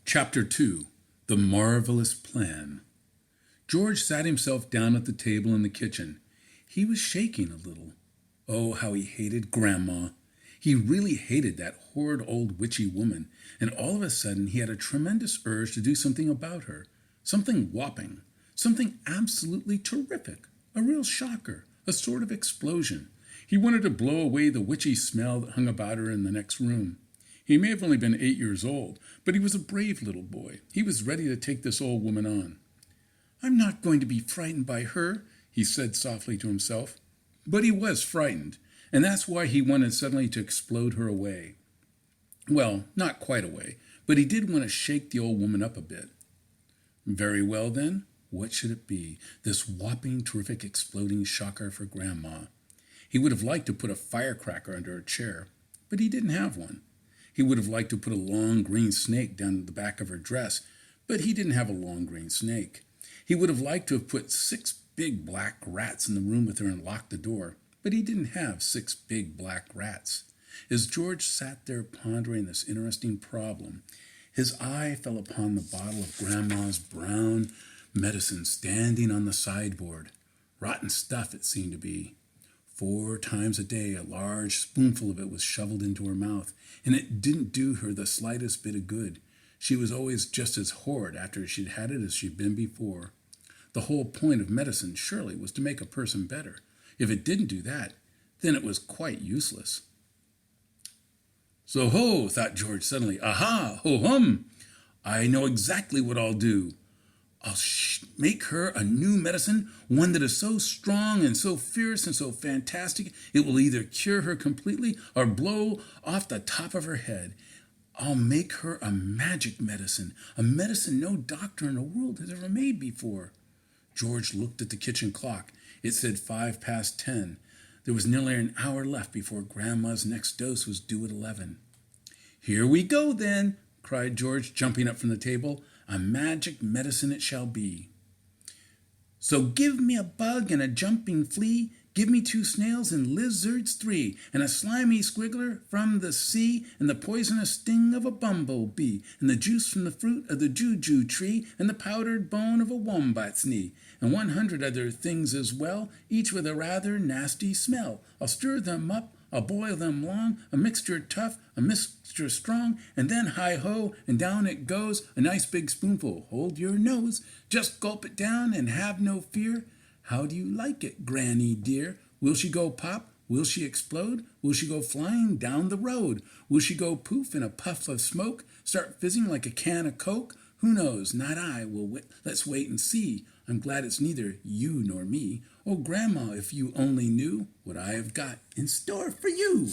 Chapter 2 The Marvelous Plan. George sat himself down at the table in the kitchen. He was shaking a little. Oh, how he hated Grandma. He really hated that horrid old witchy woman, and all of a sudden he had a tremendous urge to do something about her. Something whopping. Something absolutely terrific. A real shocker. A sort of explosion. He wanted to blow away the witchy smell that hung about her in the next room. He may have only been 8 years old, but he was a brave little boy. He was ready to take this old woman on. "I'm not going to be frightened by her," he said softly to himself. But he was frightened, and that's why he wanted suddenly to explode her away. Well, not quite away, but he did want to shake the old woman up a bit. Very well, then. What should it be? This whopping, terrific, exploding shocker for Grandma. He would have liked to put a firecracker under her chair, but he didn't have one. He would have liked to put a long green snake down the back of her dress, but he didn't have a long green snake. He would have liked to have put 6 big black rats in the room with her and locked the door, but he didn't have 6 big black rats. As George sat there pondering this interesting problem, his eye fell upon the bottle of Grandma's brown medicine standing on the sideboard. Rotten stuff it seemed to be. 4 times a day, a large spoonful of it was shoveled into her mouth, and it didn't do her the slightest bit of good. She was always just as horrid after she'd had it as she'd been before. The whole point of medicine, surely, was to make a person better. If it didn't do that, then it was quite useless. "So ho," thought George suddenly. "Aha, ho-hum! I know exactly what I'll do. I'll make her a new medicine, one that is so strong and so fierce and so fantastic, it will either cure her completely or blow off the top of her head. I'll make her a magic medicine, a medicine no doctor in the world has ever made before." George looked at the kitchen clock. It said 10:05. There was nearly an hour left before Grandma's next dose was due at 11. "Here we go, then," cried George, jumping up from the table. "A magic medicine it shall be. So give me a bug and a jumping flea, give me 2 snails and lizards 3, and a slimy squiggler from the sea, and the poisonous sting of a bumblebee, and the juice from the fruit of the juju tree, and the powdered bone of a wombat's knee, and 100 other things as well, each with a rather nasty smell. I'll stir them up, I'll boil them long, a mixture tough, a mixture strong, and then hi-ho, and down it goes, a nice big spoonful. Hold your nose, just gulp it down and have no fear. How do you like it, Granny dear? Will she go pop? Will she explode? Will she go flying down the road? Will she go poof in a puff of smoke, start fizzing like a can of Coke? Who knows? Not I. Let's wait and see. I'm glad it's neither you nor me. Oh, Grandma, if you only knew what I have got in store for you."